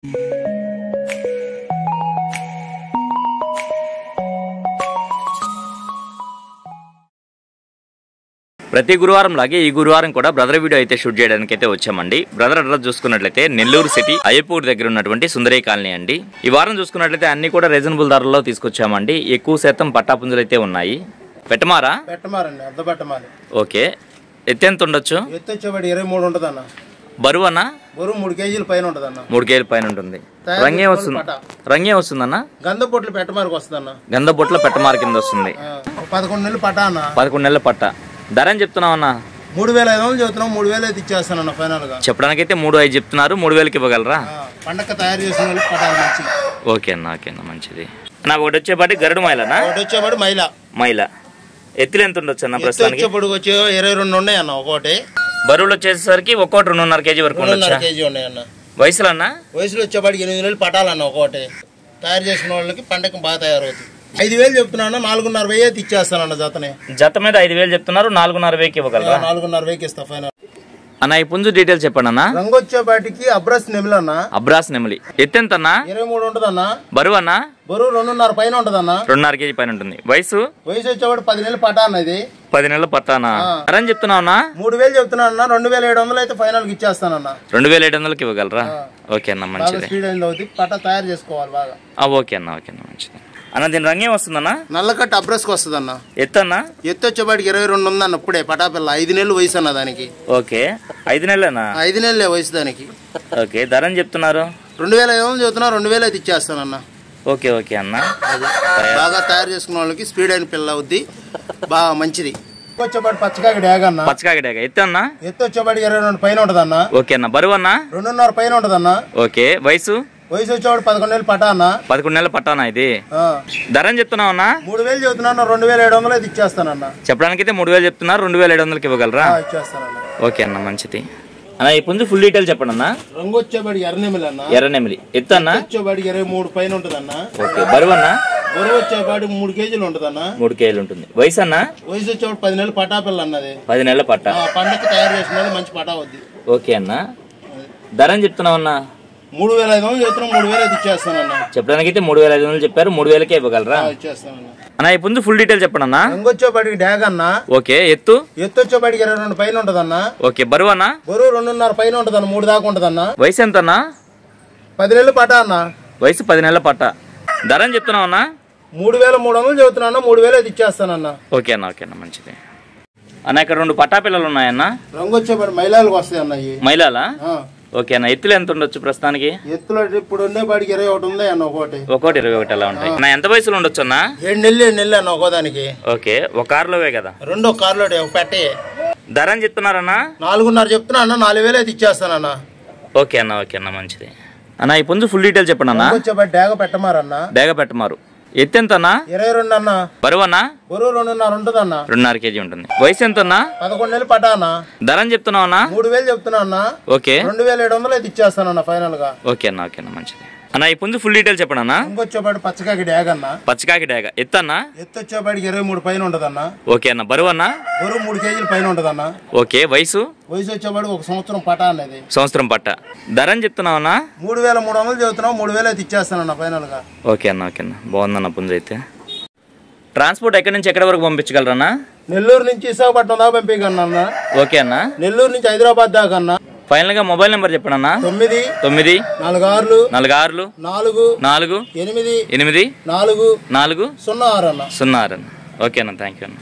ప్రతి గురువారం లాగే ఈ గురువారం కూడా బ్రదర్ వీడియో అయితే షూట్ చేయడానికి అయితే వచ్చామండి. బ్రదర్ అడ్రస్ చూసుకున్నట్లయితే నెల్లూరు సిటీ అయ్యపూర్ దగ్గర ఉన్నటువంటి సుందరై కాలనీ అండి. ఈ వారం చూసుకున్నట్లయితే అన్ని కూడా రీజనబుల్ ధరల్లో తీసుకొచ్చామండి. ఎక్కువ శాతం పట్టాపుంజులు అయితే ఉన్నాయి. పెట్టమారా? పెట్టమారండి, అర్ధ పెట్టమాలి. ఓకే, ఎత్తు ఎంత ఉండొచ్చు? ఎత్తు వచ్చేవాడు 23 ఉంటదన్న. బరువు అన్న? బరువు 3 కేజీల పైన ఉంటదన్న. 3 కేజీల పైన ఉంటుంది. రంగే వస్తుంది? రంగే వస్తుందన్న? గంధ బొట్లు పెట్టమారికి వస్తుందన్న. గంధ బొట్ల పెట్టమార కింద వస్తుంది. 11 నెలలు పట్ట అన్న. 11 నెలల పట్ట. ధర అని చెప్తున్నావు అన్న? 3500 చెబుతున్నాం. 3000 అయితే ఇచ్చేస్తానన్న ఫైనల్ గా. చెప్పడానికైతే 3,500 చెప్తున్నారు. 3,000కి ఇవ్వగలరా? పండగ తయారు చేసిన వాళ్ళకి పట్టాలి మంచి. ఓకే అన్న, ఓకే అన్న, మంచిది. నాకు ఒకటి వచ్చేపాటి గరుడు మైలనా? ఒకటి వచ్చేవాడు మైల. మైల ఎత్తులు ఎంత ఉండొచ్చు అన్న ప్రస్తుతానికి? వచ్చే 22 ఉన్నాయి అన్న. ఒకటి బరువులు వచ్చేసరికి ఒక్కోటి 2.5 కేజీ వరకు ఉండొచ్చు. కేజీ ఉన్నాయి అన్న. వయసులో అన్న? వయసులో వచ్చేపాటికి 8 నెలలు పట్టాలన్న. ఒకటి తయారు చేసిన వాళ్ళకి పండగ బాగా తయారవుతుంది. 5000 చెప్తున్నా. 4,500 అయితే ఇచ్చేస్తానన్న జతనే. జత మీద 5,000 చెప్తున్నారు. 4,500కి ఇవ్వగలరా? 4,500 ఇస్తా ఫైనల్. అన్న ఈ పుంజు డీటెయిల్స్ చెప్పండి అన్న. రంగు వచ్చేపాటికి అబ్రాస్ నెమిలి అన్న. అబ్రాస్ నెమిలి. ఎత్తు ఎంత అన్న? 23 ఉంటదన్న. బరువు అన్న? బరువు 2.5 పైన ఉంటదన్న. 2.5 కేజీ పైన ఉంటుంది. వయసు? వయసు వచ్చేవాడు 10 నెలలు పట్టా అన్న. ఇది 10 నెలల పట్టానా? అని చెప్తున్నావు అన్న? 3,000 చెప్తున్నా అన్న. 2,700 అయితే ఫైనల్ కి ఇచ్చేస్తానన్న. 2,700కి ఇవ్వగలరా? ఓకే అన్న, మంచిది. స్పీడ్ అయింది అవుతుంది. పట్టా తయారు చేసుకోవాలి బాగా. ఓకే అన్న, ఓకే అన్న, మంచిది అన్న. దీని రంగేం వస్తుందన్న? నల్లకట్ట అబ్రస్కి వస్తుంది అన్న. ఎత్తు అన్న? ఎత్తు వచ్చేపాటికి 22 ఉందన్న. ఇప్పుడే పటాపిల్ల 5 నెలలు వయసు అన్న దానికి. ఓకే, 5 నెలలేనా? 5 నెలలే వయసు దానికి. ఓకే, ధర అని చెప్తున్నారు? 2,500 చెబుతున్నా. 2,000 అయితే ఇచ్చేస్తానన్న. ఓకే ఓకే అన్న. బాగా తయారు చేసుకున్న వాళ్ళకి స్పీడ్ అయిన పిల్ల అవుద్ది. బాగా మంచిది. వచ్చేపాటి పచ్చకాకి డ్యాగ్ అన్న. పచ్చకాకి డ్యాగ్. ఎత్తు అన్న? ఎత్తు వచ్చేపాటికి 22 పైన ఉంటదన్న. ఓకే అన్న. బరువు అన్న? 2.5 పైన ఉంటదన్న. ఓకే, వయసు? వయసు వచ్చేవాడు 11 నెలలు పట్టా అన్న. 11 నెలల పట్టానా ఇది? ధర అని చెప్తున్నావు అన్న? 3,000 చెబుతున్నాను. 2,700 అయితే ఇచ్చేస్తానన్న. చెప్పడానికి అయితే 3,000 చెప్తున్నారు. 2,700కి ఇవ్వగలరా? ఇచ్చేస్తానన్న. ఓకే అన్న, మంచిది అన్న. ఈ పుంజు ఫుల్ డీటెయిల్ చెప్పండి అన్న. రంగు వచ్చేవాడికి ఎర్రనెమిలి అన్న. ఎర్రనెమిలి. ఎత్తు అన్న? వచ్చేవాడికి 23 పైన ఉంటదన్న. ఓకే, బరువు అన్న? బరువు వచ్చేవాడికి 3 కేజీలు ఉంటదన్న. 3 కేజీలు ఉంటుంది. వయసు అన్న? వయసు వచ్చేవాడు 10 నెలలు పట్టా పిల్ల అన్నది. 10 నెలల పట్ట. పండగ తయారు చేసిన మంచి పటా అవుద్ది. ఓకే అన్న. ధర అని చెప్తున్నావు అన్న? 3,500 చెప్తున్నాం. 3,000 అయితే ఇచ్చేస్తానన్న. చెప్పడానికి అయితే 3,500 చెప్పారు. 3,000కే ఇవ్వగలరా? ఇచ్చేస్తానన్న. అన్న ఈ పుంజు ఫుల్ డీటెయిల్ చెప్పండి అన్న. రంగు వచ్చేపాటికి డ్యాగ్ అన్న. ఓకే, ఎత్తు? ఎత్తు వచ్చేపాటికి 22 పైన ఉంటదన్న. ఓకే, బరువు అన్న? బరువు 2.5 పైన ఉంటదన్న. 3 దాకా ఉంటదన్న. వయసు ఎంత అన్న? 10 నెలలు పట్టా అన్న. వయసు 10 నెలల పట్ట. ధర అని చెప్తున్నావు అన్న? 3,300 చెబుతున్నా. 3,000 అయితే ఇచ్చేస్తానన్న. ఓకే అన్న, ఓకే అన్న, మంచిది అన్న. ఇక్కడ 2 పట్టా పిల్లలు ఉన్నాయన్న. రంగు వచ్చేపాటి మైలాలకు వస్తాయి అన్న. మైలాలా? ఓకే అన్న. ఎత్తులు ఎంత ఉండొచ్చు ప్రస్తుతానికి? ఎత్తులో ఇప్పుడు ఉండేపాటికి 21 ఉంది అన్న. ఒకటి 21 అలా ఉంటాయి అన్న. ఎంత వయసులో ఉండొచ్చు అన్న? 7 నెలలు అన్న ఒక్కోదానికి. ఓకే, ఒక కారులోవే కదా? 2 కార్లో పెట్టే. ధర అని చెప్తున్నారన్న? 4,500 చెప్తున్నా అన్న. 4,000 అయితే ఇచ్చేస్తానన్న. ఓకే అన్న, ఓకే అన్న, మంచిది అన్న. ఈ పుంజు ఫుల్ డీటెయిల్ చెప్పండి అన్న. వచ్చేపాటి డ్యాగ పెట్టమారన్న. డ్యాగ పెట్టమారు. ఎత్తు ఎంత అన్న? 22 అన్న. బరువు అన్న? బరువు 2.5 ఉంటదన్న. 2.5 కేజీ ఉంటుంది. వయసు ఎంత అన్న? 11 నెలలు పట్టా అన్న. ధర అని చెప్తున్నావు అన్న? 3,000 చెప్తున్నా అన్న. ఓకే, 2,700 అయితే ఇచ్చేస్తానన్న ఫైనల్ గా. ఓకే అన్న, ఓకే అన్న, మంచిది అన్న. ఈ పుంజు ఫుల్ డీటెయిల్ చెప్పండి అన్న. ఇంకొచ్చేపాటి పచ్చకాకి డ్యాగ్ అన్న. పచ్చకాకి డ్యాగ. ఎత్తు అన్న? ఎత్తు వచ్చేపాటికి 23 పైన ఉంటదన్న. ఓకే అన్న. బరువు అన్న? బరువు 3 కేజీల పైన ఉంటదన్న. ఓకే, వయసు? వయసు వచ్చేపాటికి 1 సంవత్సరం పట్టా అన్నది. సంవత్సరం పట్ట. ధర అని చెప్తున్నావు అన్న? 3,300 చెబుతున్నావు. 3,000 అయితే ఇచ్చేస్తానన్న ఫైనల్ గా. ఓకే అన్న, ఓకే అన్న, బాగుందన్న పుంజు అయితే. ట్రాన్స్పోర్ట్ ఎక్కడి నుంచి ఎక్కడి వరకు పంపించగలరన్నా? నెల్లూరు నుంచి విశాఖపట్నం దాకా పంపించగలన్నా. ఓకే అన్న. నెల్లూరు నుంచి హైదరాబాద్ దాకా అన్న. ఫైనల్ గా మొబైల్ నెంబర్ చెప్పండి అన్న. 9 9 46 46 4 4 8 8 4 4 06 అన్న. 06 అన్న. ఓకే అన్న, థ్యాంక్ యూ అన్న.